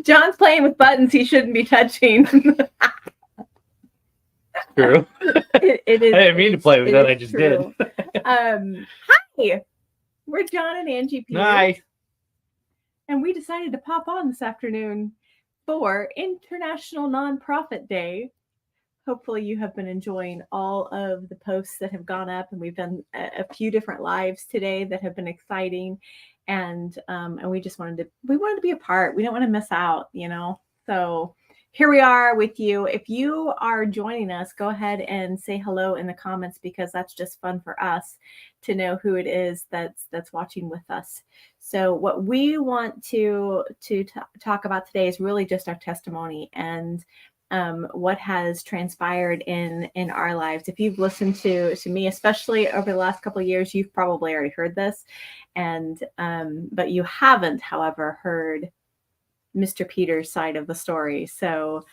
John's playing with buttons he shouldn't be touching. True. It is. I didn't mean to play with that. I just true. did. Hi, we're John and Angie Peters. Hi. And we decided to pop on this afternoon for International Nonprofit Day. Hopefully you have been enjoying all of the posts that have gone up, and we've done a few different lives today that have been exciting. And we just wanted to be a part. We don't want to miss out, So here we are with you. If you are joining us, go ahead and say hello in the comments, because that's just fun for us to know who it is that's watching with us. So what we want to talk about today is really just our testimony and what has transpired in our lives. If you've listened to me, especially over the last couple of years, you've probably already heard this, and but you haven't, however, heard Mr. Peters' side of the story. So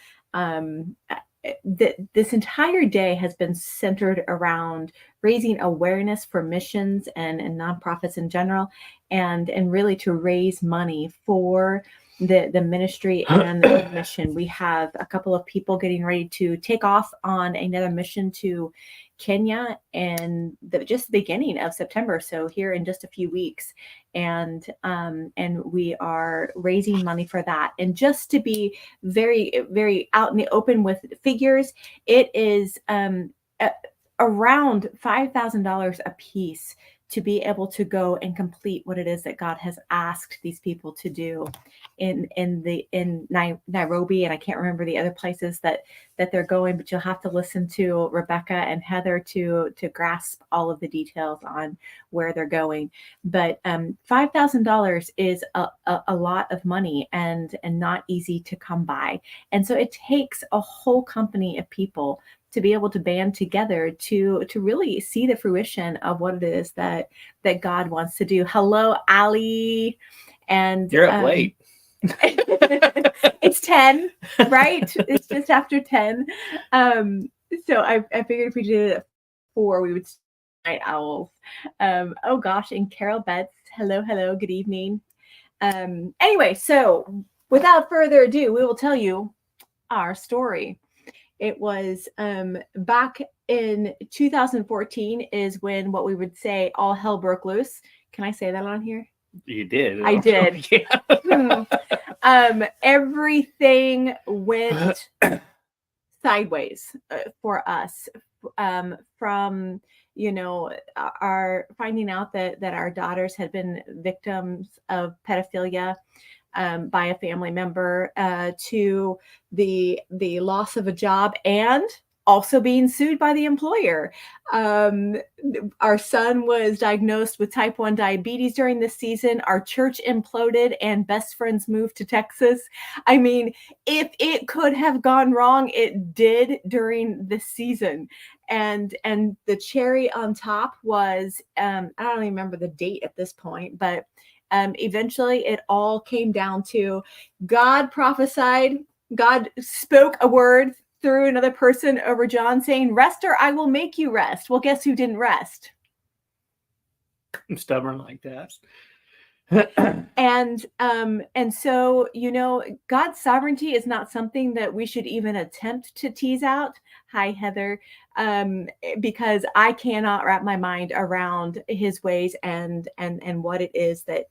this entire day has been centered around raising awareness for missions and nonprofits in general, and really to raise money for the ministry and the mission. We have a couple of people getting ready to take off on another mission to Kenya and just the beginning of September, so here in just a few weeks, and we are raising money for that. And just to be very, very out in the open with figures, it is around $5,000 a piece to be able to go and complete what it is that God has asked these people to do in Nairobi, and I can't remember the other places that they're going, but you'll have to listen to Rebecca and Heather to grasp all of the details on where they're going. But $5,000 is a lot of money and not easy to come by, and so it takes a whole company of people to be able to band together to really see the fruition of what it is that God wants to do. Hello, Allie. And you're up late. It's 10, right? It's just after 10. So I figured if we did it at 4, we would night owls. Oh gosh, and Carol Betts, hello, good evening. Anyway, so without further ado, we will tell you our story. It was back in 2014 is when what we would say all hell broke loose. Can I say that on here? You did. I did. Yeah. Everything went sideways for us from our finding out that our daughters had been victims of pedophilia by a family member, to the loss of a job and also being sued by the employer. Our son was diagnosed with type 1 diabetes during this season. Our church imploded and best friends moved to Texas. I mean, if it could have gone wrong, it did during this season. And the cherry on top was, I don't even remember the date at this point, but eventually it all came down to God prophesied, God spoke a word through another person over John saying, rest or I will make you rest. Well, guess who didn't rest? I'm stubborn like that. And so, God's sovereignty is not something that we should even attempt to tease out. Hi, Heather. Because I cannot wrap my mind around his ways and what it is that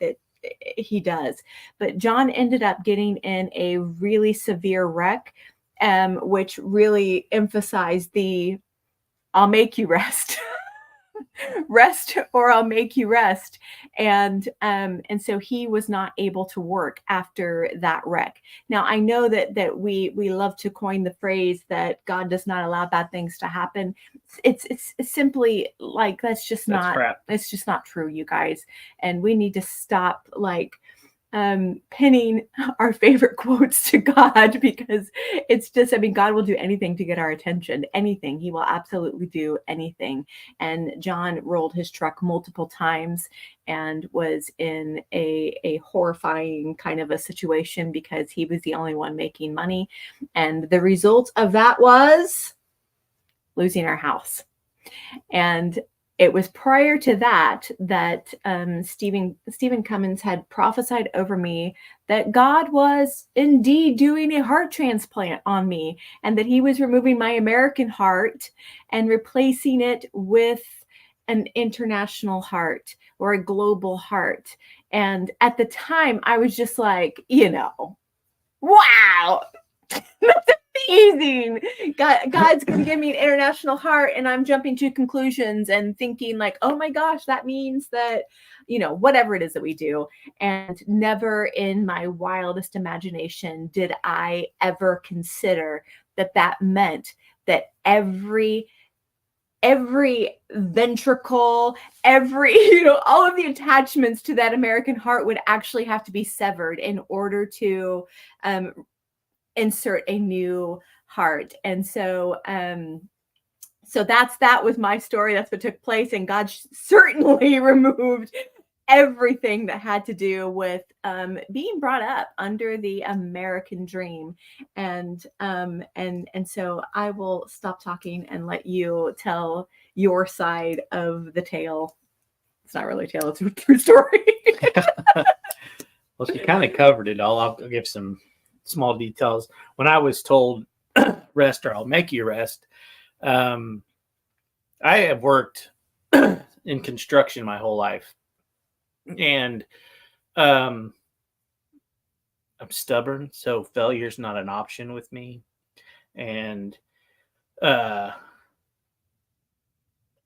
he does. But John ended up getting in a really severe wreck, which really emphasized the I'll make you rest. Rest or I'll make you rest. And so he was not able to work after that wreck. Now, I know that we love to coin the phrase that God does not allow bad things to happen. It's simply like, that's not crap. It's just not true, you guys. And we need to stop pinning our favorite quotes to God, because it's just, God will do anything to get our attention. Anything. He will absolutely do anything. And John rolled his truck multiple times and was in a horrifying kind of a situation because he was the only one making money. And the result of that was losing our house. And it was prior to that Stephen Cummins had prophesied over me that God was indeed doing a heart transplant on me, and that he was removing my American heart and replacing it with an international heart or a global heart. And at the time, I was just like, wow, that's amazing. God's going to give me an international heart. And I'm jumping to conclusions and thinking like, oh my gosh, that means that, whatever it is that we do. And never in my wildest imagination did I ever consider that meant that every ventricle, all of the attachments to that American heart would actually have to be severed in order to insert a new heart. And so that was my story. That's what took place. And God certainly removed everything that had to do with being brought up under the American dream. And so I will stop talking and let you tell your side of the tale. It's not really a tale, it's a true story. Well, she kind of covered it all. I'll give some small details. When I was told rest or I'll make you rest, I have worked in construction my whole life. And I'm stubborn, so failure's not an option with me. And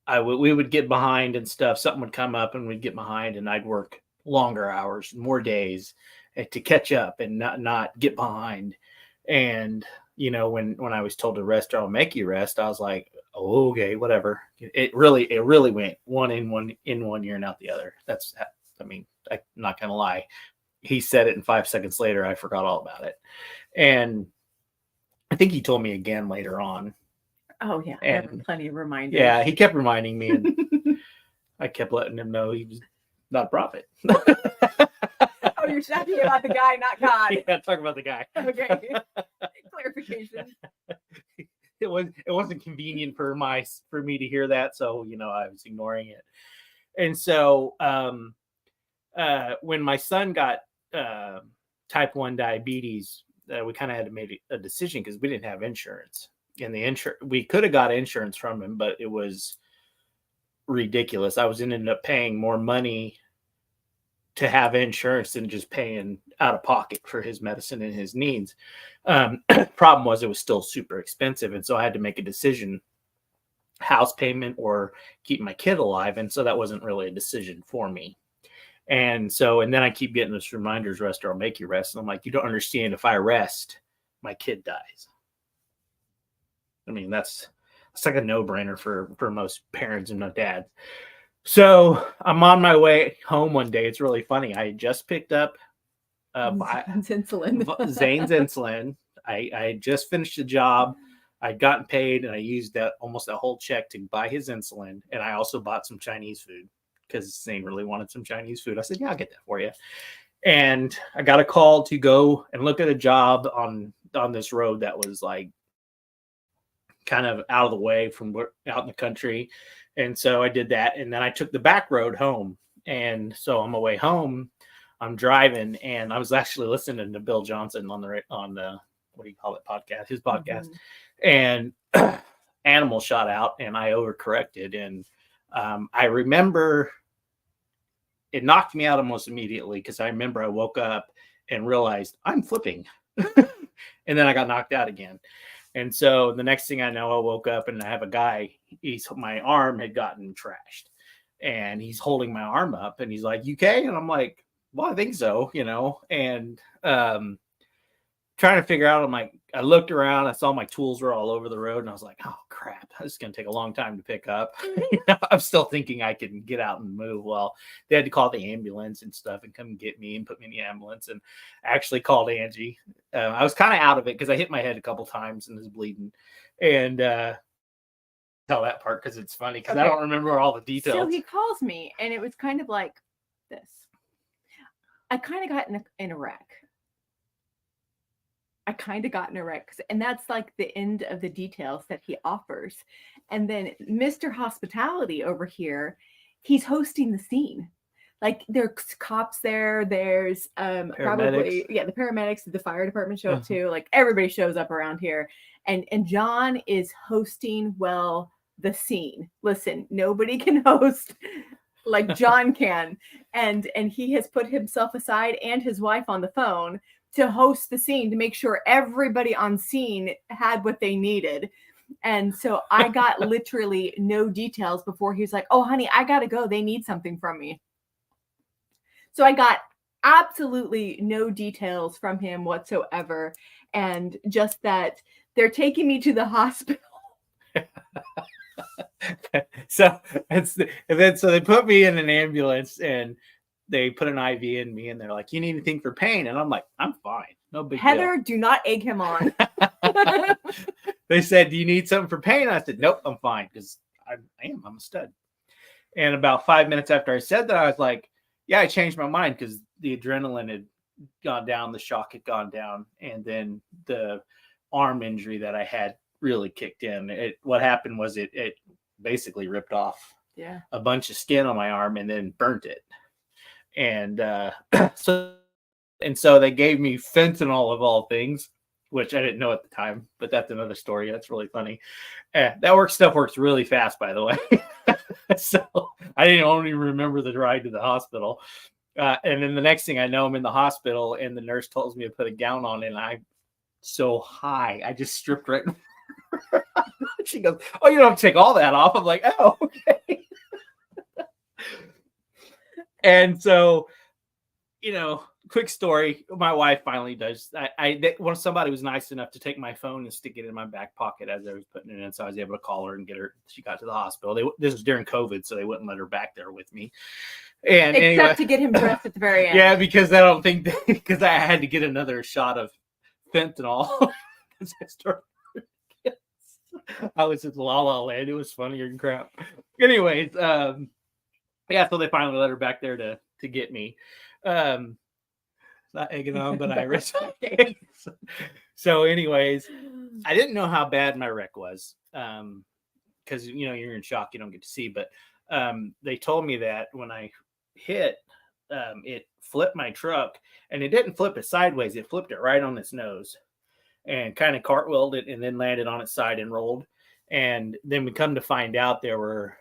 we would get behind and stuff. Something would come up and we'd get behind, and I'd work longer hours, more days to catch up and not get behind. And when I was told to rest or I'll make you rest, I was like, oh, okay, whatever. It really went one in 1 year and out the other. I'm not gonna lie. He said it, and 5 seconds later, I forgot all about it. And I think he told me again later on. Oh yeah, I have plenty of reminders. Yeah, he kept reminding me, and I kept letting him know he was not a prophet. Oh, you're talking about the guy, not God. Yeah, talk about the guy. Okay. Clarification. It wasn't convenient for me to hear that, so I was ignoring it. And so when my son got type 1 diabetes, we kind of had to make a decision because we didn't have insurance. And we could have got insurance from him, but it was ridiculous. I was ended up paying more money to have insurance than just paying out of pocket for his medicine and his needs. Problem was it was still super expensive. And so I had to make a decision, house payment or keep my kid alive. And so that wasn't really a decision for me. And then I keep getting this reminders, rest or I'll make you rest. And I'm like, you don't understand. If I rest, my kid dies. I mean, it's like a no-brainer for most parents and no dads. So I'm on my way home one day. It's really funny. I had just picked up Zane's insulin. I just finished the job. I'd gotten paid, and I used almost that whole check to buy his insulin. And I also bought some Chinese food because Zane really wanted some Chinese food. I said, yeah, I'll get that for you. And I got a call to go and look at a job on this road that was like kind of out of the way from out in the country. And so I did that. And then I took the back road home. And so on my way home, I'm driving, and I was actually listening to Bill Johnson on the what do you call it, podcast, his podcast. Mm-hmm. And animal shot out, and I overcorrected. And I remember it knocked me out almost immediately because I remember I woke up and realized I'm flipping. And then I got knocked out again. And so the next thing I know, I woke up and I have a guy, my arm had gotten trashed, and he's holding my arm up, and he's like, "You okay?" And I'm like, well, I think so, and trying to figure out, I'm like, I looked around, I saw my tools were all over the road, and I was like, oh crap, this is going to take a long time to pick up. I'm still thinking I can get out and move. Well, they had to call the ambulance and stuff and come get me and put me in the ambulance, and actually called Angie. I was kind of out of it because I hit my head a couple times and was bleeding, and tell that part because it's funny because I don't remember all the details. So he calls me, and it was kind of like this. I kind of got in a wreck. I kind of got in a wreck. And that's like the end of the details that he offers. And then Mr. Hospitality over here, he's hosting the scene. Like there's cops there, there's probably the paramedics, the fire department show up too. Like everybody shows up around here. And John is hosting the scene. Listen, nobody can host like John can. And he has put himself aside and his wife on the phone to host the scene to make sure everybody on scene had what they needed. And so I got literally no details before he was like, "Oh, honey, I got to go. They need something from me." So I got absolutely no details from him whatsoever. And just that they're taking me to the hospital. So they put me in an ambulance and they put an IV in me and they're like, "You need anything for pain?" And I'm like, "I'm fine. No big Heather, deal." do not egg him on. They said, "Do you need something for pain?" I said, "Nope, I'm fine," because I'm a stud. And about 5 minutes after I said that, I was like, yeah, I changed my mind because the adrenaline had gone down, the shock had gone down, and then the arm injury that I had really kicked in. What happened was it basically ripped off a bunch of skin on my arm and then burnt it. And so they gave me fentanyl of all things, which I didn't know at the time, but that's another story. That's really funny. Stuff works really fast, by the way. So I didn't only remember the ride to the hospital. And then the next thing I know, I'm in the hospital and the nurse tells me to put a gown on and I'm so high. I just stripped right. She goes, "Oh, you don't have to take all that off." I'm like, "Oh, okay." And so, quick story. My wife finally does. When somebody was nice enough to take my phone and stick it in my back pocket as I was putting it in, so I was able to call her and get her. She got to the hospital. This was during COVID, so they wouldn't let her back there with me. And except to get him dressed at the very end. Yeah, because I don't think because I had to get another shot of fentanyl. I was at La La Land. It was funnier than crap. Anyways, so they finally let her back there to get me. Not egging on, but Iris. So anyways, I didn't know how bad my wreck was. Because you're in shock, you don't get to see. But they told me that when I hit, it flipped my truck, and it didn't flip it sideways. It flipped it right on its nose and kind of cartwheeled it and then landed on its side and rolled. And then we come to find out there were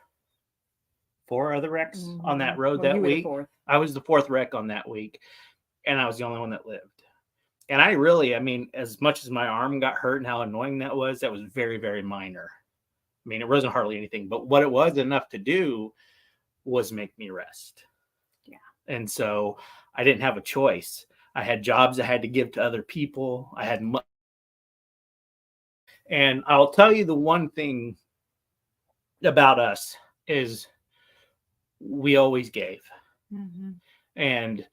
4 other wrecks on that road that week. I was the 4th wreck on that week, and I was the only one that lived. And I really, as much as my arm got hurt and how annoying that was very, very minor. It wasn't hardly anything, but what it was enough to do was make me rest. Yeah. And so I didn't have a choice. I had jobs I had to give to other people. I had and I'll tell you the one thing about us is we always gave. Mm-hmm. And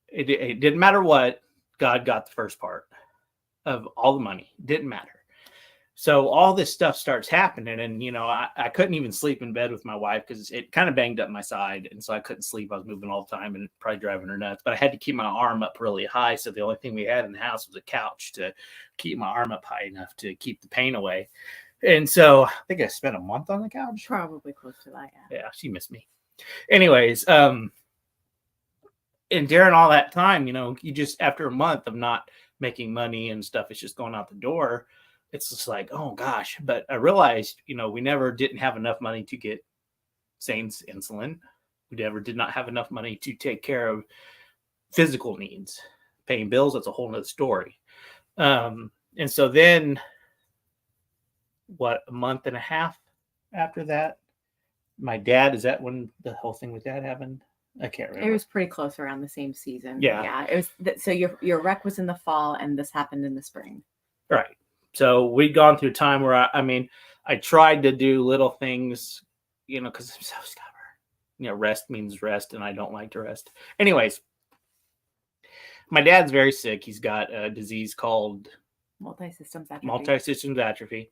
it didn't matter what, God got the first part of all the money. It didn't matter. So all this stuff starts happening, and I couldn't even sleep in bed with my wife because it kind of banged up my side, and so I couldn't sleep. I was moving all the time and probably driving her nuts. But I had to keep my arm up really high, so the only thing we had in the house was a couch to keep my arm up high enough to keep the pain away. And so I think I spent a month on the couch. Probably close to that. Yeah, she missed me. Anyways, and during all that time, you just after a month of not making money and stuff, it's just going out the door. It's just like, oh gosh. But I realized, we never didn't have enough money to get Zane's insulin. We never did not have enough money to take care of physical needs. Paying bills, that's a whole nother story. And so then, a month and a half after that, my dad, is that when the whole thing with Dad happened? I can't remember. It was pretty close around the same season. Yeah. It was. So your wreck was in the fall, and this happened in the spring. Right. So we'd gone through a time where I tried to do little things, because I'm so stubborn. Rest means rest, and I don't like to rest. Anyways, my dad's very sick. He's got a disease called multi-systems atrophy.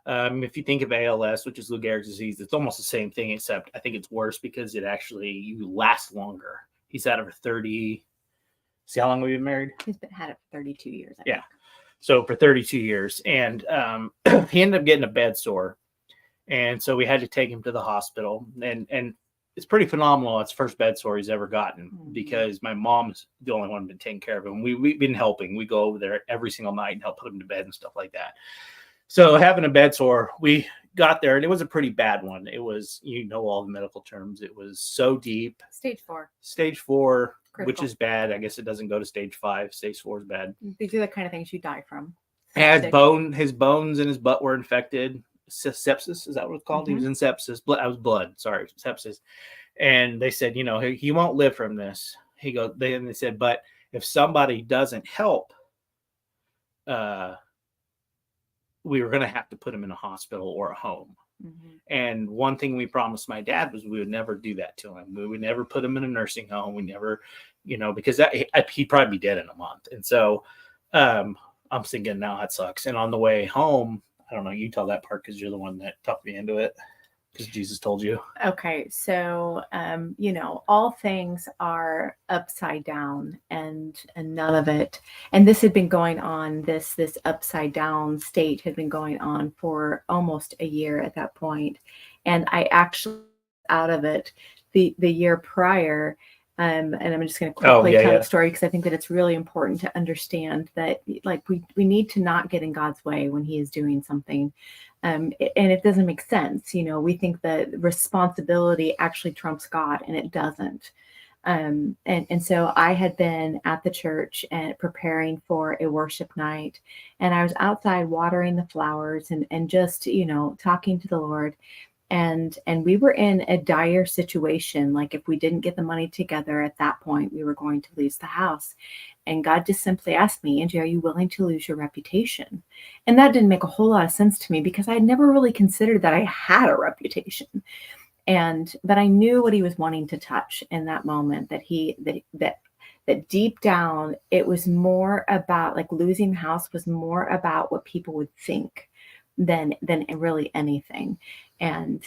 If you think of ALS, which is Lou Gehrig's disease, it's almost the same thing, except I think it's worse because you last longer. He's had it for 30. See how long we've been married? He's had it for 32 years. I think. So for 32 years, and he ended up getting a bed sore, and so we had to take him to the hospital, and it's pretty phenomenal. It's the first bed sore he's ever gotten because my mom's the only one been taking care of him. We've been helping. We go over there every single night and help put him to bed and stuff like that. So having a bed sore, we got there, and it was a pretty bad one. It was, all the medical terms. It was so deep. Stage 4. Stage 4, Critical. which is bad. I guess it doesn't go to stage 5. Stage 4 is bad. These are the kind of things you die from. His bones in his butt were infected. Sepsis, is that what it's called? He was in sepsis. I was blood. Sorry, sepsis. And they said, he won't live from this. They said, but if somebody doesn't help, we were going to have to put him in a hospital or a home. And one thing we promised my dad was we would never do that to him. We would never put him in a nursing home. We never, because he'd probably be dead in a month. And so I'm thinking, now that sucks. And on the way home, I don't know, you tell that part because you're the one that talked me into it, because Jesus told you. Okay, so all things are upside down, and none of it. And this had been going on. This upside down state had been going on for almost a year at that point, and I actually out of it the year prior. And I'm just going to quickly tell the story because I think that it's really important to understand that, like, we need to not get in God's way when He is doing something. And it doesn't make sense. We think that responsibility actually trumps God, and it doesn't. And so I had been at the church and preparing for a worship night, and I was outside watering the flowers and just, talking to the Lord. And we were in a dire situation. Like, if we didn't get the money together at that point, we were going to lose the house. And God just simply asked me, Angie, are you willing to lose your reputation? And that didn't make a whole lot of sense to me because I had never really considered that I had a reputation. But I knew what He was wanting to touch in that moment, that deep down, it was more about, like, losing the house was more about what people would think than really anything. And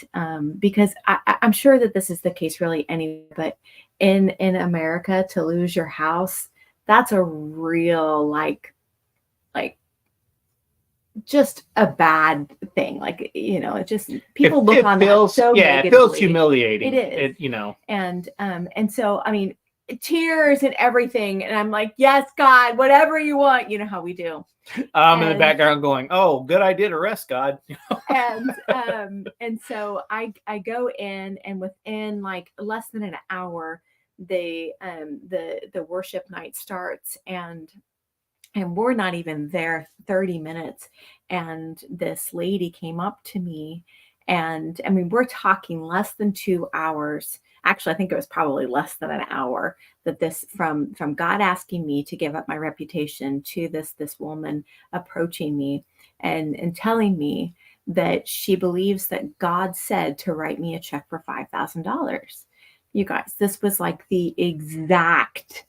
because I'm sure that this is the case really anyway, but in America, to lose your house, that's a real like just a bad thing. Like, it just, people look on that so negatively. It feels humiliating. It is. And so, I mean, tears and everything. And I'm like, yes, God, whatever you want. You know how we do. In the background going, oh, good idea to rest, God. and so I go in, and within like less than an hour, the worship night starts, and we're not even there 30 minutes. And this lady came up to me, and I mean, we're talking less than 2 hours. Actually, I think it was probably less than an hour that this from God asking me to give up my reputation to this woman approaching me and telling me that she believes that God said to write me a check for $5,000. You guys, this was like the exact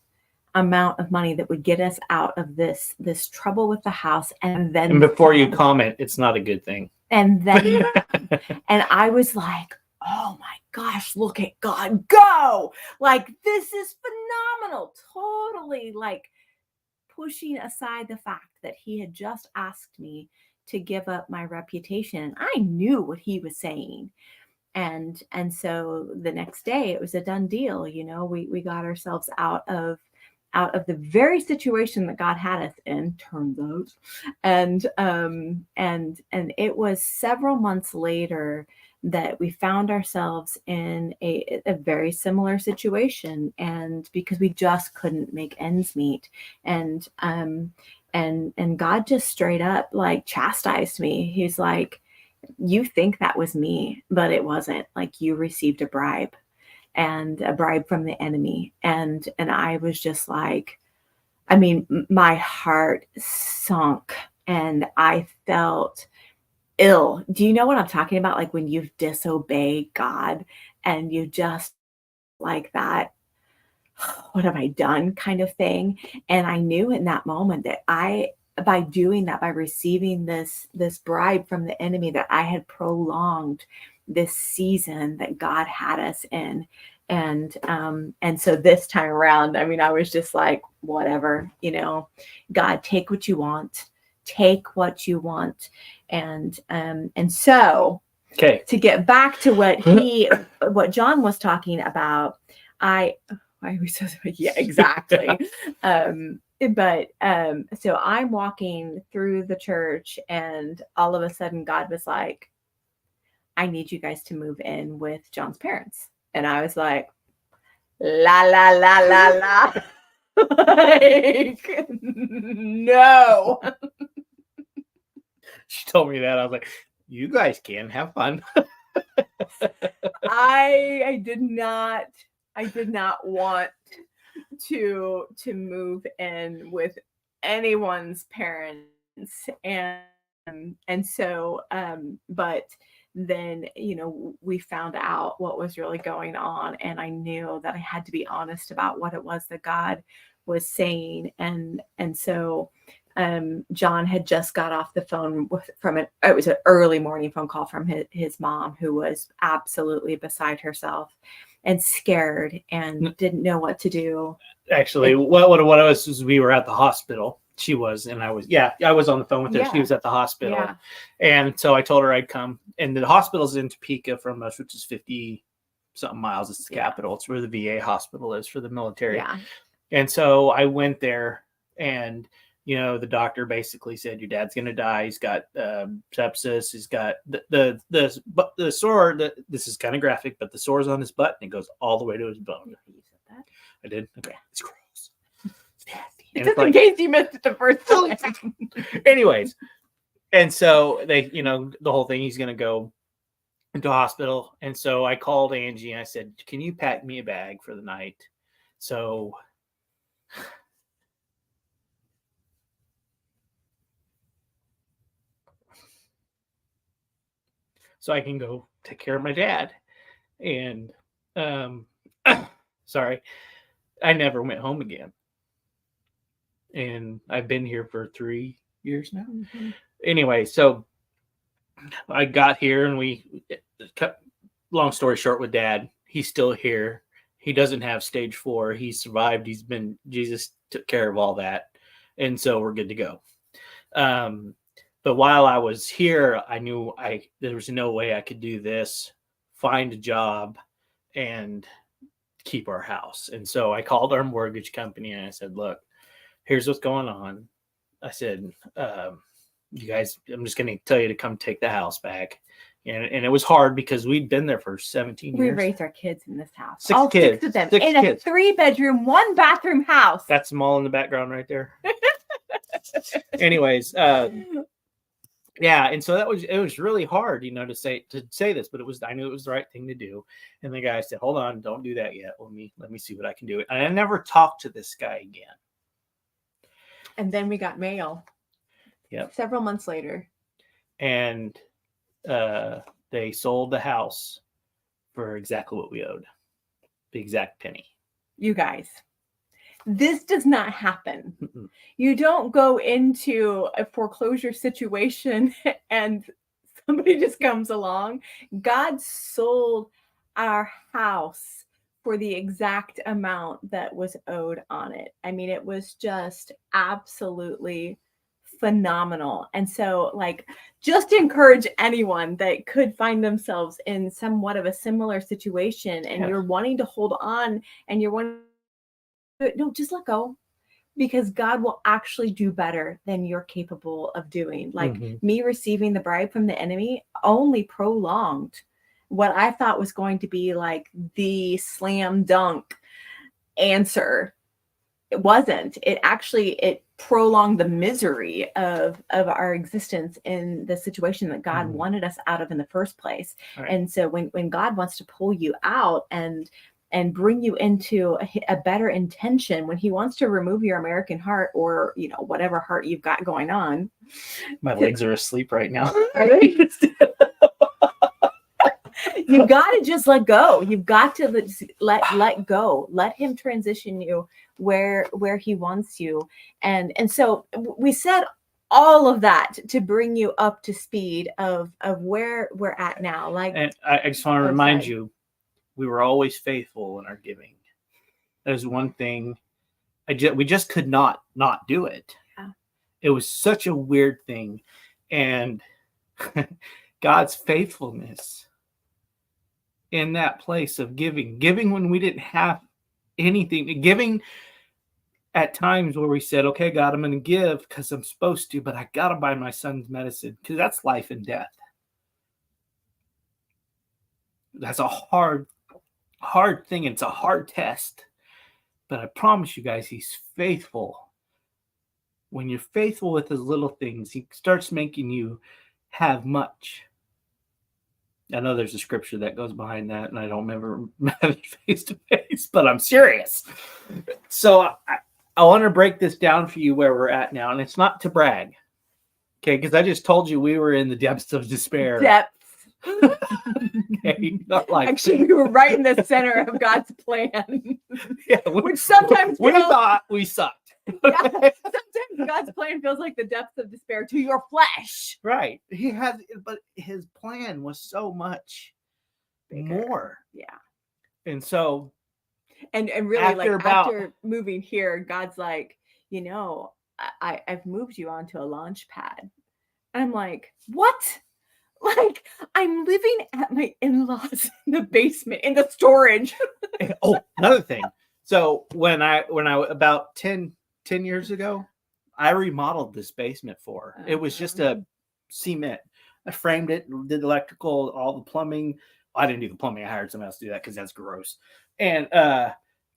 amount of money that would get us out of this trouble with the house. And before you comment, it's not a good thing. And then and I was like, oh my gosh, look at God go. Like, this is phenomenal. Totally like pushing aside the fact that He had just asked me to give up my reputation. And I knew what He was saying. And so the next day it was a done deal. We got ourselves out of the very situation that God had us in, turns out. And it was several months later that we found ourselves in a very similar situation, and because we just couldn't make ends meet. And God just straight up like chastised me. He's like, you think that was me, but it wasn't. Like, you received a bribe, and a bribe from the enemy. And I was just like, I mean, my heart sunk, and I felt ill. Do you know what I'm talking about? Like, when you've disobeyed God and you just like that, what have I done kind of thing. And I knew in that moment that by doing that, by receiving this bribe from the enemy, that I had prolonged this season that God had us in. And so this time around, I mean, I was just like, whatever, God, take what you want, take what you want. And so Okay. to get back to what John was talking about, yeah, exactly. So I'm walking through the church, and all of a sudden God was like, I need you guys to move in with John's parents. And I was like, la la la la la. Like, no. She told me that. I was like, you guys can have fun. I did not want to move in with anyone's parents. And so but then, we found out what was really going on, and I knew that I had to be honest about what it was that God was saying. And so John had just got off the phone it was an early morning phone call from his mom, who was absolutely beside herself and scared and didn't know what to do. Actually, what it was we were at the hospital. She was, and I was on the phone with her. Yeah. She was at the hospital. Yeah. And so I told her I'd come. And the hospital's in Topeka from us, which is 50 something miles. It's the capital. It's where the VA hospital is for the military. Yeah. And so I went there, and the doctor basically said, your dad's going to die. He's got sepsis. He's got the sore. This is kind of graphic, but the sore's on his butt, and it goes all the way to his bone. You said that? I did. Okay. Yeah. It's gross. It's nasty. Just in case you missed it the first time. Anyways, and so they, the whole thing, he's going to go into hospital. And so I called Angie and I said, can you pack me a bag for the night? So I can go take care of my dad. And sorry, I never went home again. And I've been here for 3 years now. Mm-hmm. Anyway, so I got here, and we cut long story short with Dad. He's still here. He doesn't have stage 4. He survived. Jesus took care of all that. And so we're good to go. But while I was here, I knew there was no way I could do this, find a job, and keep our house. And so I called our mortgage company and I said, look, here's what's going on. I said, you guys, I'm just going to tell you to come take the house back. And it was hard because we'd been there for 17 years. We raised our kids in this house. 6 all kids. 6 of them. 6 in kids. A 3-bedroom, 1-bathroom house. That's them all in the background right there. Anyways, yeah, and so it was really hard, to say this, but I knew it was the right thing to do. And the guy said, hold on, don't do that yet. Let me see what I can do. And I never talked to this guy again. And then we got mail. Yep. Several months later. And they sold the house for exactly what we owed. The exact penny. You guys, this does not happen. Mm-mm. You don't go into a foreclosure situation and somebody just comes along. God sold our house for the exact amount that was owed on it. I mean, it was just absolutely phenomenal. And so, just to encourage anyone that could find themselves in somewhat of a similar situation, and you're wanting to hold on, and you're wanting no, just let go, because God will actually do better than you're capable of doing. Me receiving the bribe from the enemy only prolonged what I thought was going to be the slam dunk answer. It wasn't. It prolonged the misery of our existence in the situation that God wanted us out of in the first place. Right. And so when God wants to pull you out and bring you into a better intention, when he wants to remove your American heart, or whatever heart you've got going on. My legs are asleep right now. Are they? You've got to just let go. You've got to let go. Let him transition you where he wants you. And so we said all of that to bring you up to speed of where we're at now. And I just want to remind you, we were always faithful in our giving. There's one thing we just could not do it. Yeah. It was such a weird thing. And God's faithfulness in that place of giving when we didn't have anything, giving at times where we said, okay, God, I'm going to give because I'm supposed to, but I got to buy my son's medicine because that's life and death. That's a hard thing. It's a hard test. But I promise you guys, he's faithful. When you're faithful with his little things, he starts making you have much. I know there's a scripture that goes behind that, and I don't remember it face to face, but I'm serious. So I want to break this down for you where we're at now, and it's not to brag, okay? Because I just told you we were in the depths of despair. Depths. Okay, not like actually, we were right in the center of God's plan. Yeah, which sometimes we thought we sucked. Yeah, sometimes God's plan feels like the depths of despair to your flesh. Right. He has, but his plan was so much bigger. More. Yeah. And so, and really, after moving here, God's like, I've moved you onto a launch pad. And I'm like, what? Like, I'm living at my in-laws in the basement, in the storage. Oh, another thing. So when I about 10 years ago, I remodeled this basement for her. It was just a cement. I framed it, did electrical, all the plumbing. I didn't do the plumbing. I hired someone else to do that because that's gross. And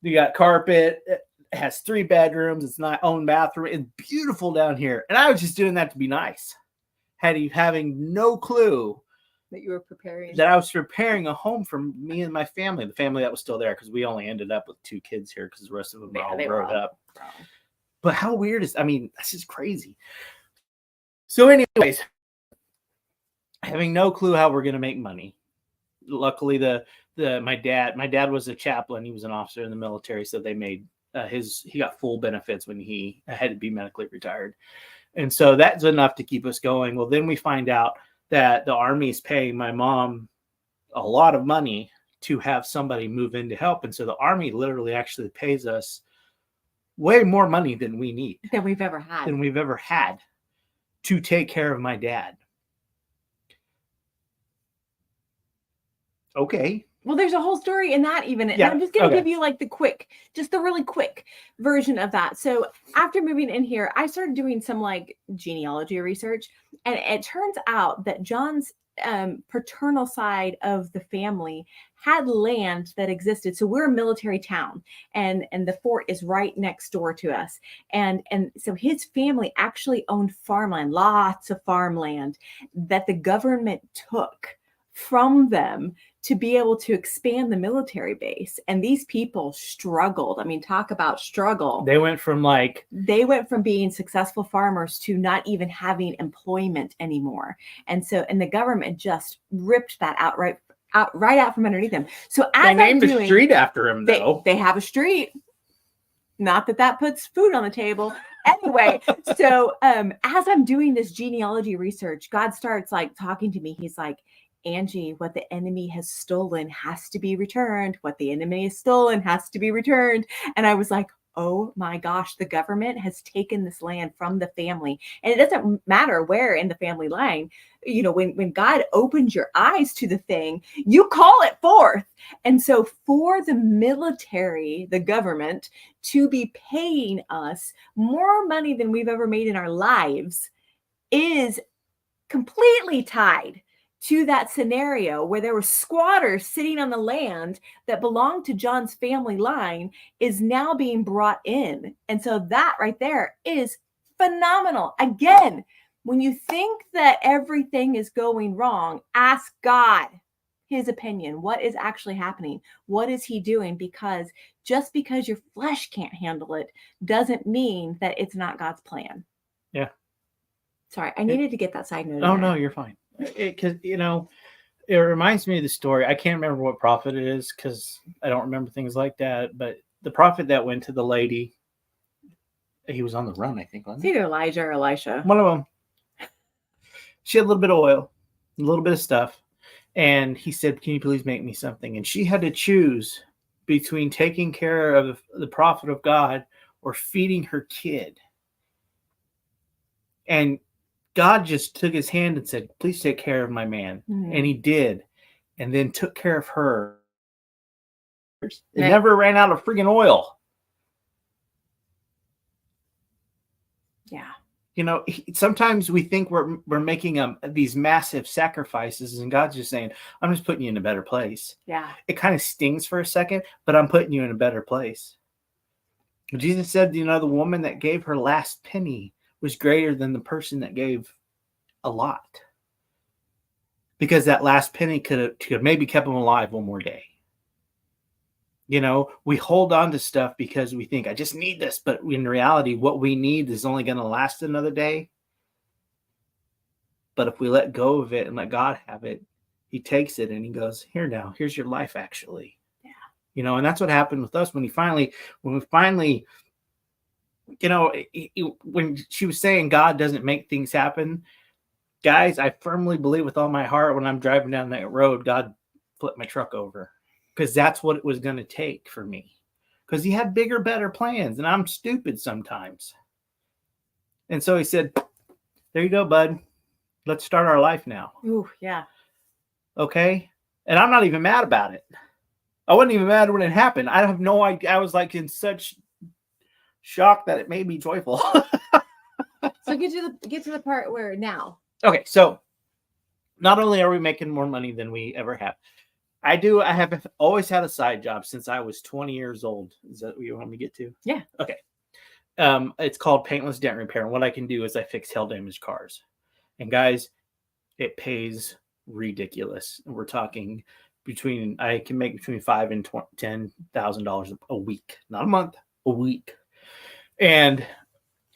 you got carpet. It has 3 bedrooms. It's not own bathroom. It's beautiful down here. And I was just doing that to be nice. Having no clue that you were preparing. That I was preparing a home for me and my family. The family that was still there, because we only ended up with 2 kids here because the rest of them were all grown up. But how weird is, this is crazy. So anyways, having no clue how we're going to make money. Luckily, my dad was a chaplain. He was an officer in the military. So they made he got full benefits when he had to be medically retired. And so that's enough to keep us going. Well, then we find out that the Army is paying my mom a lot of money to have somebody move in to help. And so the Army literally actually pays us way more money than we need. Than we've ever had to take care of my dad. Okay. Well, there's a whole story in that even. And I'm just going to give you the really quick version of that. So after moving in here, I started doing some genealogy research. And it turns out that John's paternal side of the family had land that existed. So we're a military town, and the fort is right next door to us. And so his family actually owned farmland, lots of farmland that the government took from them to be able to expand the military base. And these people struggled. Talk about struggle. They went from being successful farmers to not even having employment anymore. And the government just ripped that right out from underneath them. So they named a street after him, though. They have a street. Not that puts food on the table. Anyway, so as I'm doing this genealogy research, God starts talking to me. He's like, Angie, what the enemy has stolen has to be returned. What the enemy has stolen has to be returned. And I was like, oh my gosh, the government has taken this land from the family. And it doesn't matter where in the family line, when God opens your eyes to the thing, you call it forth. And so for the military, the government, to be paying us more money than we've ever made in our lives is completely tied to that scenario where there were squatters sitting on the land that belonged to John's family line is now being brought in. And so that right there is phenomenal. Again, when you think that everything is going wrong, ask God his opinion. What is actually happening? What is he doing? Because just because your flesh can't handle it doesn't mean that it's not God's plan. Yeah. Sorry, I needed to get that side note. Oh, no, you're fine. Because it reminds me of the story. I can't remember what prophet it is because I don't remember things like that. But the prophet that went to the lady, he was on the run, I think. It's either Elijah or Elisha. One of them. She had a little bit of oil, a little bit of stuff, and he said, "Can you please make me something?" And she had to choose between taking care of the prophet of God or feeding her kid. And God just took his hand and said, please take care of my man. Mhm. And he did. And then took care of her. It Yeah. never ran out of friggin' oil. Yeah. You know, sometimes we think we're making these massive sacrifices, and God's just saying, I'm just putting you in a better place. Yeah. It kind of stings for a second, but I'm putting you in a better place. Jesus said, you know, the woman that gave her last penny was greater than the person that gave a lot. Because that last penny could maybe kept him alive one more day. You know, we hold on to stuff because we think, I just need this. But in reality, what we need is only going to last another day. But if we let go of it and let God have it, he takes it and he goes, here now, here's your life actually. Yeah. You know, and that's what happened with us when we finally, you know, when she was saying God doesn't make things happen, guys, I firmly believe with all my heart when I'm driving down that road, God flipped my truck over because that's what it was going to take for me. Because he had bigger, better plans, and I'm stupid sometimes. And so he said, there you go, bud. Let's start our life now. Ooh, yeah. Okay? And I'm not even mad about it. I wasn't even mad when it happened. I have no idea. I was like in such shock that it made me joyful. So get to the part where now. Okay, so not only are we making more money than we ever have, I have always had a side job since I was 20 years old. Is that what you want me to get to? Yeah. Okay. It's called paintless dent repair. And what I can do is I fix hail damaged cars. And guys, it pays ridiculous. And we're talking I can make between $5,000 and $10,000 a week, not a month, a week. And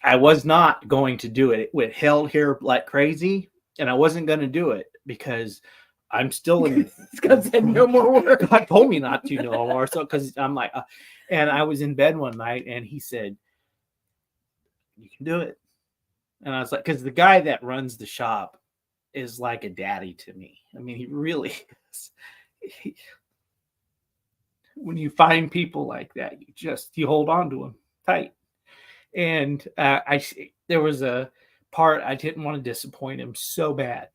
I was not going to do it. It held here like crazy, and I wasn't going to do it because I'm still in. God said no more work. God told me not to no more. So because I'm like, and I was in bed one night, and he said, "You can do it." And I was like, because the guy that runs the shop is like a daddy to me. I mean, he really is. When you find people like that, you hold on to them tight. And there was a part I didn't want to disappoint him so bad,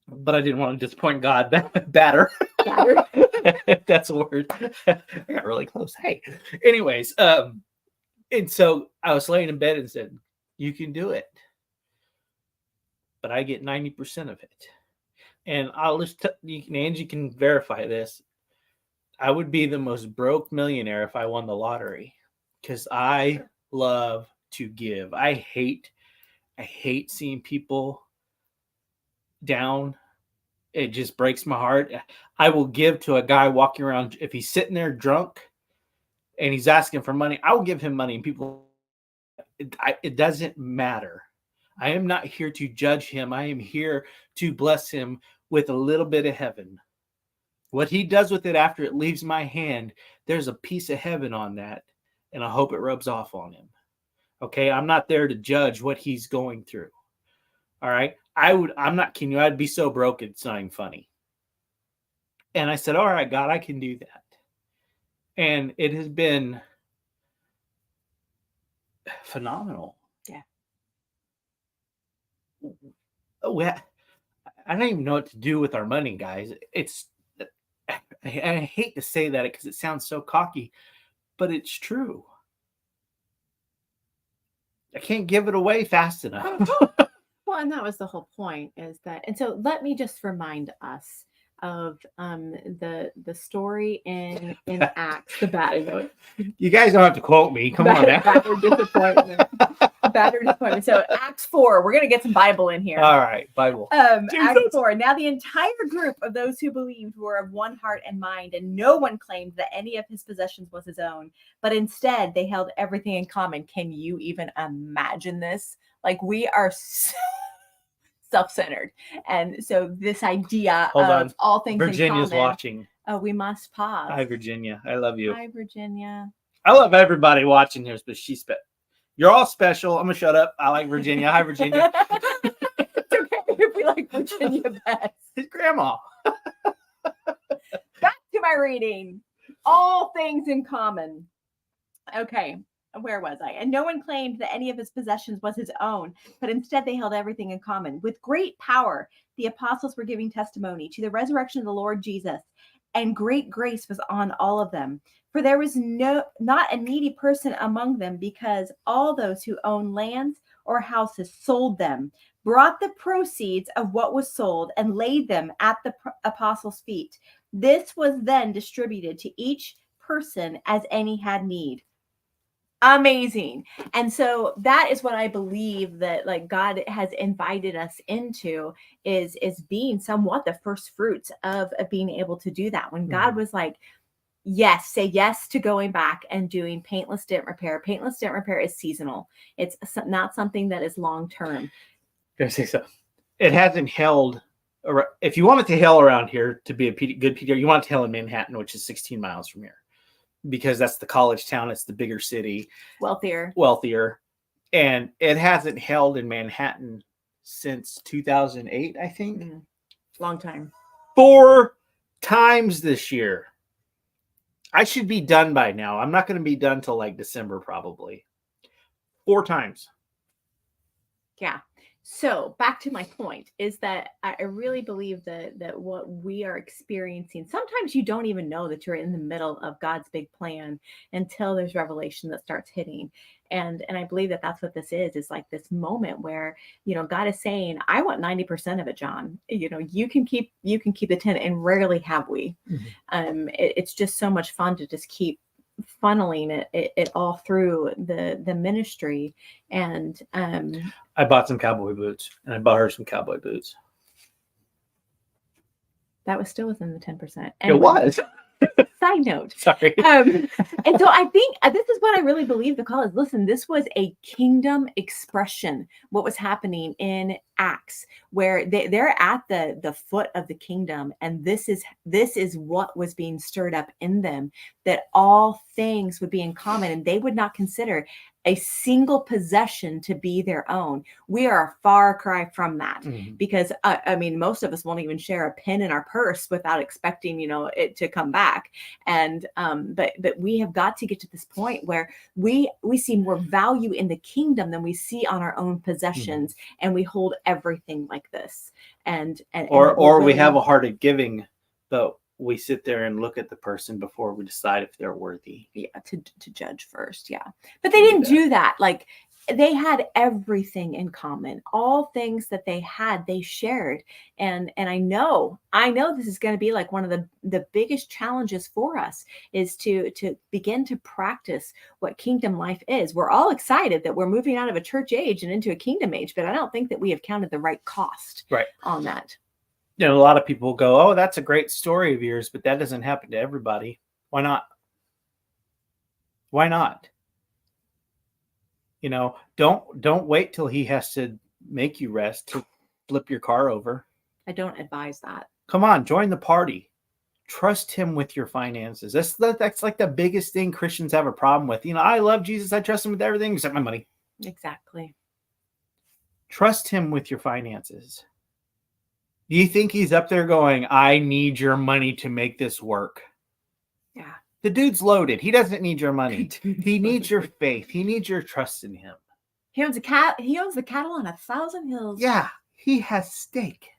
but I didn't want to disappoint God. Batter. That's a word. I got really close. Hey, anyways, and so I was laying in bed and said, "You can do it," but I get 90% of it. And I'll just Angie can verify this. I would be the most broke millionaire if I won the lottery. Because I love to give. I hate seeing people down. It just breaks my heart. I will give to a guy walking around. If he's sitting there drunk and he's asking for money, I will give him money. And people, it doesn't matter. I am not here to judge him. I am here to bless him with a little bit of heaven. What he does with it after it leaves my hand, there's a piece of heaven on that. And I hope it rubs off on him. Okay, I'm not there to judge what he's going through. All right, I'm not kidding you. I'd be so broke it's not even funny. And I said, all right, God, I can do that. And it has been phenomenal. Yeah. I don't even know what to do with our money, guys. I hate to say that because it sounds so cocky, but it's true. I can't give it away fast enough. Well, and that was the whole point is that, and so let me just remind us of the story in Acts, the battered. You guys don't have to quote me. Come on now. Battered disappointment. Battered disappointment. So Acts 4, we're gonna get some Bible in here. All right, Bible. Acts 4. Now the entire group of those who believed were of one heart and mind, and no one claimed that any of his possessions was his own, but instead they held everything in common. Can you even imagine this? Like, we are so self-centered, and so this idea of all things Virginia's in common. watching. Oh, we must pause. Hi, Virginia. I love you. Hi, Virginia. I love everybody watching this, but you're all special. I'm gonna shut up. I like Virginia. Hi, Virginia. It's okay if we like Virginia best. His grandma. Back to my reading. All things in common. Okay. where was I? And no one claimed that any of his possessions was his own, but instead they held everything in common. With great power, the apostles were giving testimony to the resurrection of the Lord Jesus, and great grace was on all of them. For there was not a needy person among them, because all those who owned lands or houses sold them, brought the proceeds of what was sold, and laid them at the apostles' feet. This was then distributed to each person as any had need. Amazing. And so that is what I believe that like God has invited us into is being somewhat the first fruits of being able to do that. When God was like, yes, say yes to going back and doing paintless dent repair. Paintless dent repair is seasonal. It's not something that is long term. Gonna say so. It hasn't held. If you want it to hail around here to be a good PDR, you want it to hail in Manhattan, which is 16 miles from here, because that's the college town. It's the bigger city, wealthier, and it hasn't held in Manhattan since 2008, I think. Long time. 4 times this year. I should be done by now. I'm not going to be done till like December, probably. 4 times. Yeah. So back to my point is that I really believe that what we are experiencing, sometimes you don't even know that you're in the middle of God's big plan until there's revelation that starts hitting. And I believe that that's what this is like this moment where, God is saying, I want 90% of it, John. You can keep the 10, and rarely have we. It's just so much fun to just keep funneling it all through the ministry. And I bought some cowboy boots, and I bought her some cowboy boots. That was still within the 10%. It was. Side note. Sorry. And so I think this is what I really believe the call is. Listen, this was a kingdom expression, what was happening in Acts, where they're at the foot of the kingdom. And this is what was being stirred up in them, that all things would be in common, and they would not consider a single possession to be their own. We are a far cry from that, because most of us won't even share a pin in our purse without expecting, it to come back. And but we have got to get to this point where we see more value in the kingdom than we see on our own possessions, and we hold everything like this. And we have a heart of giving, but we sit there and look at the person before we decide if they're worthy. Yeah, to judge first. Yeah. But they didn't do that. Like, they had everything in common. All things that they had, they shared. And I know this is going to be like one of the biggest challenges for us, is to begin to practice what kingdom life is. We're all excited that we're moving out of a church age and into a kingdom age, but I don't think that we have counted the right cost on that. A lot of people go, oh, that's a great story of yours, but that doesn't happen to everybody. Why not? Why not? Don't wait till he has to make you rest to flip your car over. I don't advise that. Come on, join the party. Trust him with your finances. That's like the biggest thing Christians have a problem with. I love Jesus. I trust him with everything except my money. Exactly. Trust him with your finances. Do you think he's up there going, I need your money to make this work? Yeah. The dude's loaded. He doesn't need your money. He needs your faith. He needs your trust in him. He owns the cattle on 1,000 hills. Yeah. He has steak.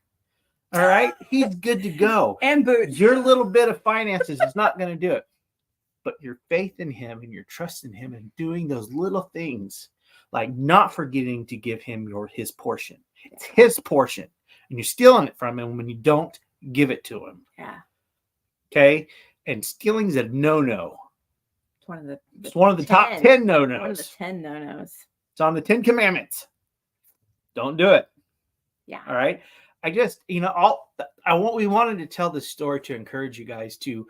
All right. He's good to go. And boots. Your little bit of finances is not going to do it. But your faith in him and your trust in him and doing those little things, like not forgetting to give him his portion. It's his portion. And you're stealing it from him when you don't give it to him. Yeah. Okay. And stealing's a no-no. It's one of the top 10 no-nos. One of the 10 no-nos. It's on the 10 commandments. Don't do it. Yeah. All right. I just, we wanted to tell this story to encourage you guys to.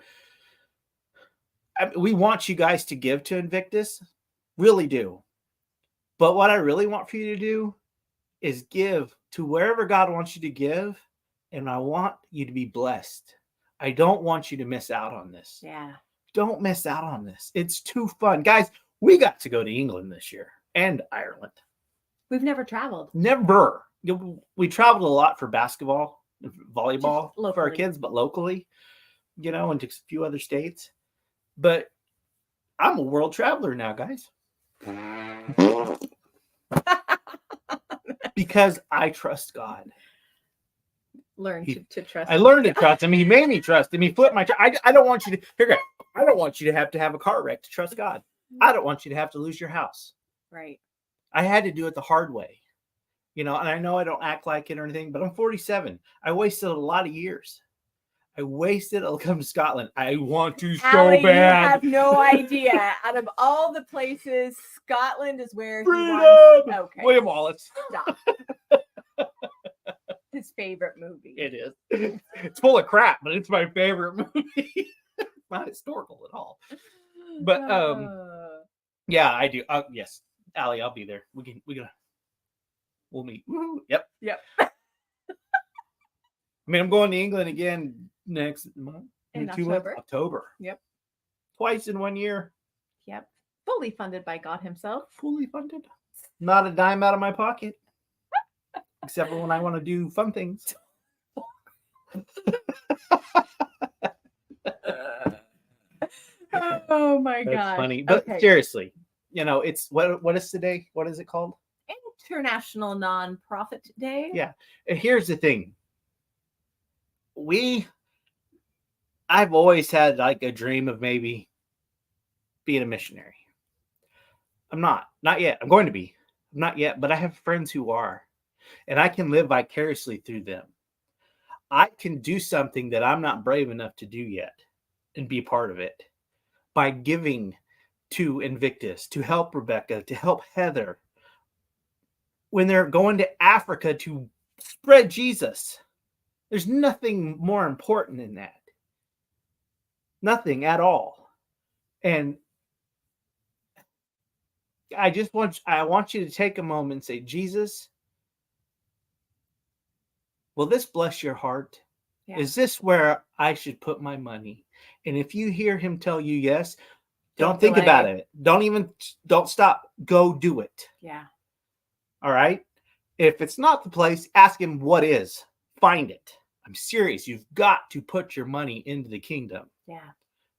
We want you guys to give to Invictus, really do. But what I really want for you to do is give to wherever God wants you to give, and I want you to be blessed. I don't want you to miss out on this. Yeah. Don't miss out on this. It's too fun. Guys, we got to go to England this year and Ireland. We've never traveled. Never. We traveled a lot for basketball, volleyball for our kids, but locally, into a few other states. But I'm a world traveler now, guys. Because I trust God. Learn to trust. I learned to trust him. He made me trust him. He flipped my. I don't want you to. Here, go. I don't want you to have a car wreck to trust God. I don't want you to have to lose your house. Right. I had to do it the hard way, and I know I don't act like it or anything, but I'm 47. I wasted a lot of years. I'll come to Scotland. I want to so Allie, bad. You have no idea. Out of all the places, Scotland is where Freedom! he wants. Okay. William Wallace. Stop. His favorite movie. It is. It's full of crap, but it's my favorite movie. Not historical at all. But yeah, I do. Yes, Allie, I'll be there. We'll meet. Woo-hoo. Yep. I mean, I'm going to England again next month. In October. October. Yep. Twice in 1 year. Yep. Fully funded by God himself. Fully funded. Not a dime out of my pocket. Except for when I want to do fun things. Oh my God. That's funny. But seriously, it's what is today? What is it called? International Nonprofit Day. Yeah. And here's the thing. I've always had like a dream of maybe being a missionary. I'm not yet. I'm going to be. I'm not yet, but I have friends who are, and I can live vicariously through them. I can do something that I'm not brave enough to do yet and be part of it by giving to Invictus, to help Rebecca, to help Heather when they're going to Africa to spread Jesus. There's nothing more important than that. Nothing at all. And I want you to take a moment and say, Jesus, will this bless your heart? Yeah. Is this where I should put my money? And if you hear him tell you yes, don't think about it. Don't stop. Go do it. Yeah. All right. If it's not the place, ask him what is. Find it. I'm serious. You've got to put your money into the kingdom. Yeah.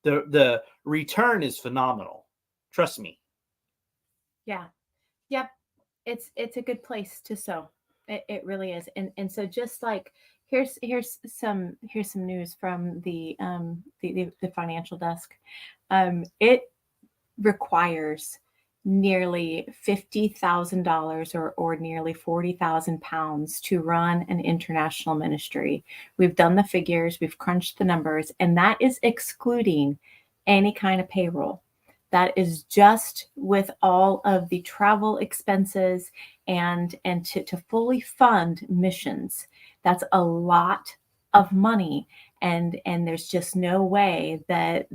The return is phenomenal. Trust me. Yeah. Yep. It's a good place to sow. It really is. And so just like here's some news from the financial desk. It requires nearly $50,000 or nearly 40,000 pounds to run an international ministry. We've done the figures, we've crunched the numbers, and that is excluding any kind of payroll. That is just with all of the travel expenses and to fully fund missions. That's a lot of money, and there's just no way that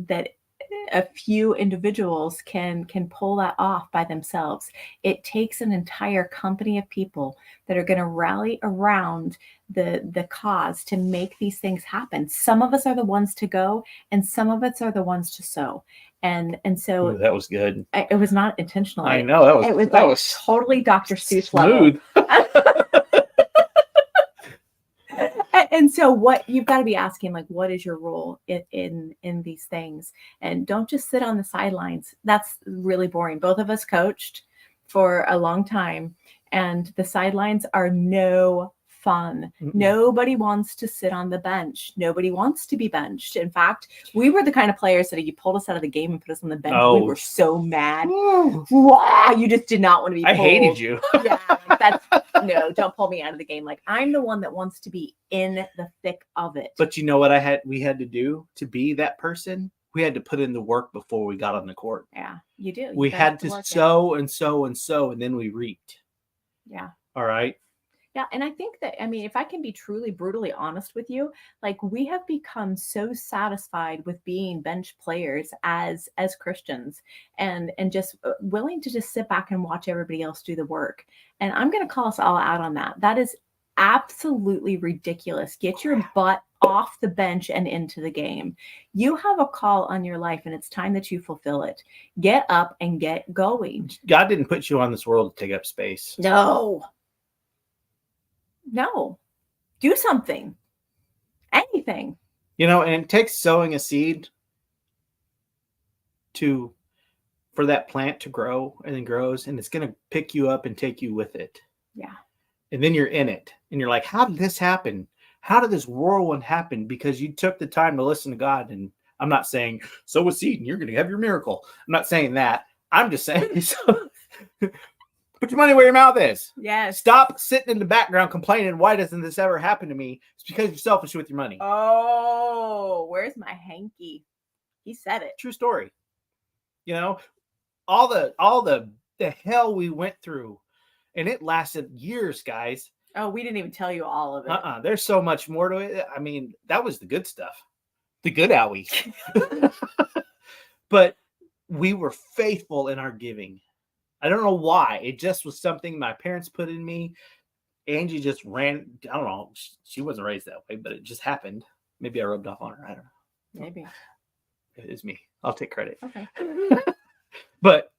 a few individuals can pull that off by themselves. It takes an entire company of people that are going to rally around the cause to make these things happen. Some of us are the ones to go, and some of us are the ones to sow. And so ooh, that was good. It was not intentional. I know it was totally Dr. Seuss smooth. And so what you've got to be asking, like, what is your role in these things? And don't just sit on the sidelines. That's really boring. Both of us coached for a long time, and the sidelines are no fun. Mm-mm. Nobody wants to sit on the bench. Nobody wants to be benched. In fact, we were the kind of players that if you pulled us out of the game and put us on the bench, we were so mad. Wow, you just did not want to be pulled. I hated you. Yeah, no, don't pull me out of the game. Like, I'm the one that wants to be in the thick of it. But you know what we had to do to be that person? We had to put in the work before we got on the court. Yeah, you do. We had to sow and sow and sow, and then we reaped. Yeah. All right. Yeah. And I think that, if I can be truly brutally honest with you, like, we have become so satisfied with being bench players as Christians and just willing to just sit back and watch everybody else do the work. And I'm going to call us all out on that. That is absolutely ridiculous. Get your butt off the bench and into the game. You have a call on your life, and it's time that you fulfill it. Get up and get going. God didn't put you on this world to take up space. No, do something, anything. And it takes sowing a seed to for that plant to grow, and then grows, and it's going to pick you up and take you with it. Yeah. And then you're in it, and you're like, how did this happen? How did this whirlwind happen? Because you took the time to listen to God. And I'm not saying sow a seed and you're going to have your miracle. I'm not saying that. I'm just saying, so, put your money where your mouth is. Yes. Stop sitting in the background complaining, why doesn't this ever happen to me? It's because you're selfish with your money. Oh, where's my hanky? He said it. True story. You know, all the hell we went through, and it lasted years, guys. Oh, we didn't even tell you all of it. There's so much more to it. I mean, that was the good stuff. The good owie. But we were faithful in our giving. I don't know why. It just was something my parents put in me. Angie just ran. I don't know. She wasn't raised that way, but it just happened. Maybe I rubbed off on her. I don't know. Maybe. It is me. I'll take credit. Okay. But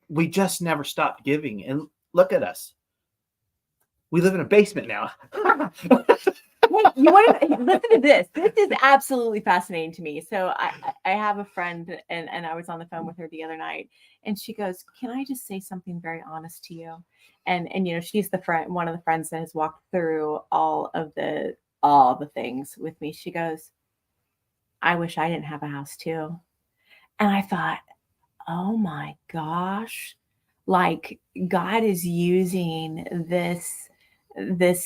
we just never stopped giving. And look at us. We live in a basement now. Hey, you want to listen to this? This is absolutely fascinating to me. So I have a friend, and I was on the phone with her the other night, and she goes, "Can I just say something very honest to you?" And you know, she's the friend, one of the friends that has walked through all the things with me. She goes, "I wish I didn't have a house too." And I thought, oh my gosh, like God is using this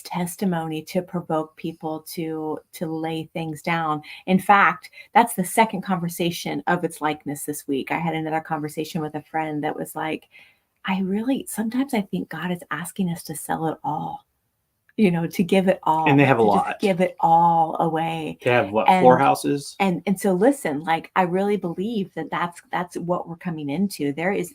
testimony to provoke people to lay things down. In fact, that's the second conversation of its likeness this week. I had another conversation with a friend that was like, sometimes I think God is asking us to sell it all, you know, to give it all. And they have a to lot. just give it all away. They have what, 4 houses? And so listen, like, I really believe that's what we're coming into. There is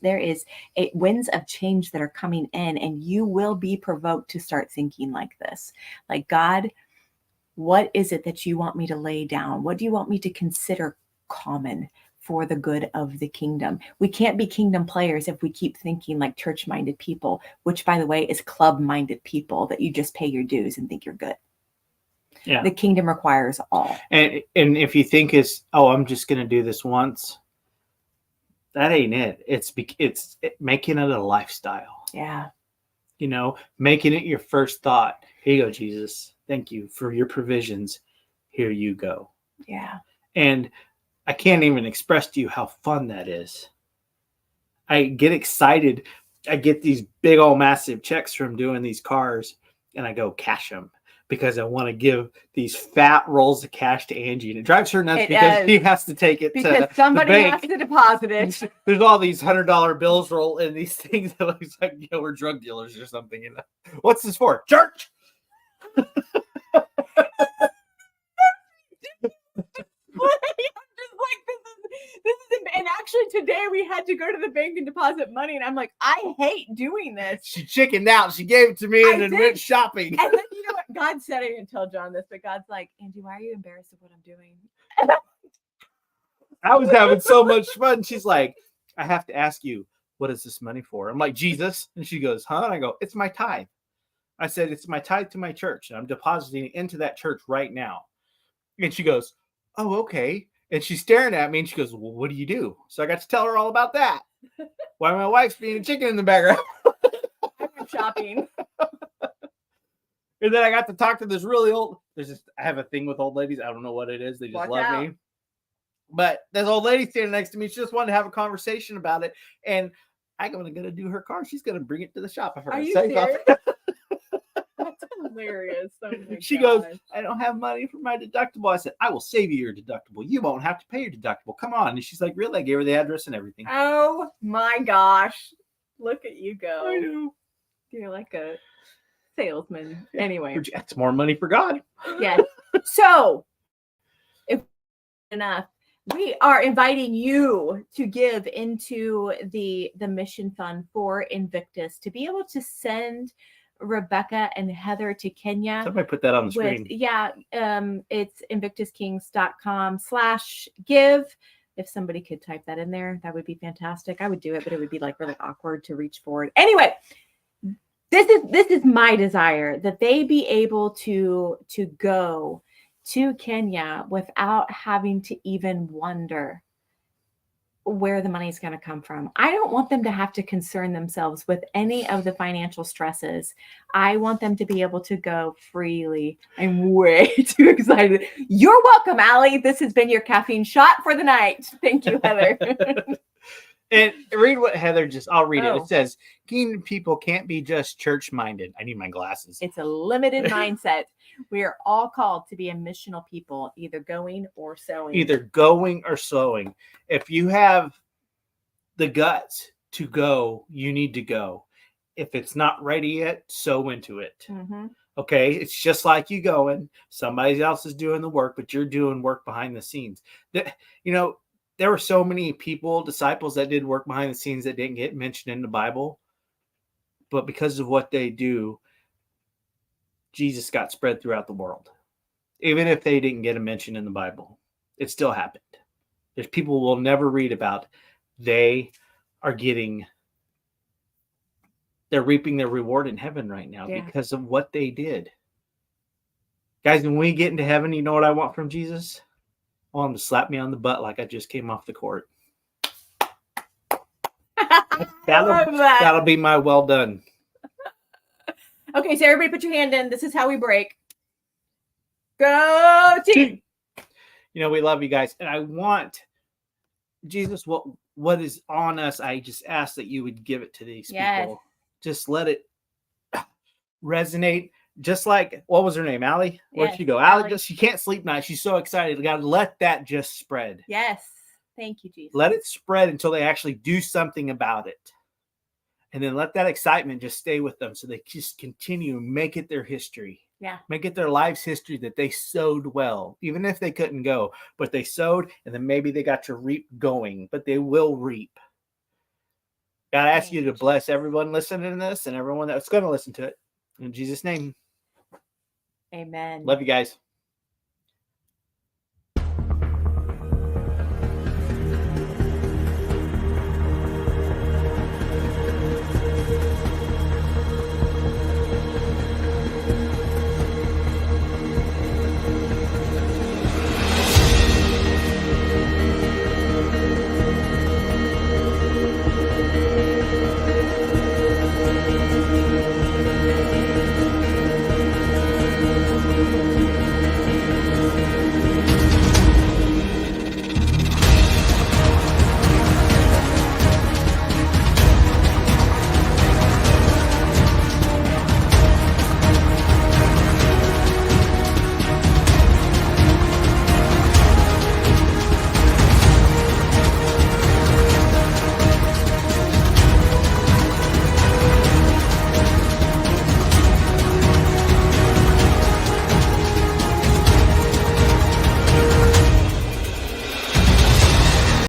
winds of change that are coming in, and you will be provoked to start thinking like this. Like, God, what is it that you want me to lay down? What do you want me to consider common for the good of the kingdom? We can't be kingdom players if we keep thinking like church-minded people, which, by the way, is club-minded people that you just pay your dues and think you're good. Yeah. The kingdom requires all. And if you think I'm just going to do this once, that ain't it. It's making it a lifestyle. Yeah. You know, making it your first thought. Here you go, Jesus. Thank you for your provisions. Here you go. Yeah. And I can't even express to you how fun that is. I get excited. I get these big old massive checks from doing these cars, and I go cash them because I want to give these fat rolls of cash to Angie. And it drives her nuts because she has to take it because to somebody the bank. has to deposit it. There's all these $100 bills roll in these things that looks like, you know, we're drug dealers or something. You know, what's this for? Church. And actually today we had to go to the bank and deposit money, and I'm like, I hate doing this. She chickened out. She gave it to me and then went shopping. And then, you know what? God said, I didn't tell John this, but God's like, Angie, why are you embarrassed of what I'm doing? I was having so much fun. She's like, I have to ask you, what is this money for? I'm like, Jesus. And she goes, huh? And I go, it's my tithe. I said, it's my tithe to my church, and I'm depositing it into that church right now. And she goes, oh, okay. And she's staring at me, and she goes, well, what do you do? So I got to tell her all about that. Why my wife's being a chicken in the background. I went shopping. And then I got to talk to this really old, I have a thing with old ladies. I don't know what it is. They just love me. But this old lady standing next to me, she just wanted to have a conversation about it. And I'm going to do her car. She's going to bring it to the shop. Are you serious? That's hilarious. Oh she goes, I don't have money for my deductible. I said, I will save you your deductible. You won't have to pay your deductible. Come on. And she's like, really? I gave her the address and everything. Oh my gosh. Look at you go. I know. You're like a salesman. Anyway. That's more money for God. Yes. So, if enough, we are inviting you to give into the mission fund for Invictus to be able to send Rebecca and Heather to Kenya. Somebody put that on the screen. Yeah. It's invictuskings.com/give. If somebody could type that in there, that would be fantastic. I would do it, but it would be like really awkward to reach forward. Anyway, this is my desire that they be able to go to Kenya without having to even wonder, where the money's going to come from. I don't want them to have to concern themselves with any of the financial stresses. I want them to be able to go freely. I'm way too excited. You're welcome, Allie. This has been your caffeine shot for the night. Thank you, Heather. And read what Heather I'll read it. Oh. It says, kingdom people can't be just church-minded. I need my glasses. It's a limited mindset. We are all called to be a missional people, either going or sowing. Either going or sowing. If you have the guts to go, you need to go. If it's not ready yet, sow into it. Mm-hmm. Okay? It's just like you going. Somebody else is doing the work, but you're doing work behind the scenes. There were so many people, disciples that did work behind the scenes that didn't get mentioned in the Bible. But because of what they do, Jesus got spread throughout the world. Even if they didn't get a mention in the Bible, it still happened. There's people we'll never read about. They are they're reaping their reward in heaven right now because of what they did. Guys, when we get into heaven, you know what I want from Jesus? I want him to slap me on the butt like I just came off the court. That'll be my well done. Okay, so everybody put your hand in. This is how we break. Go team. We love you guys. And I want, Jesus, what is on us, I just ask that you would give it to these people. Just let it resonate. Just like, what was her name? Allie? Where'd she go? Allie, she can't sleep night. She's so excited. God, let that just spread. Yes. Thank you, Jesus. Let it spread until they actually do something about it. And then let that excitement just stay with them so they just continue, make it their history. Yeah. Make it their life's history that they sowed well, even if they couldn't go, but they sowed and then maybe they got to reap going, but they will reap. God, I ask you to bless everyone listening to this and everyone that's going to listen to it. In Jesus' name. Amen. Love you guys.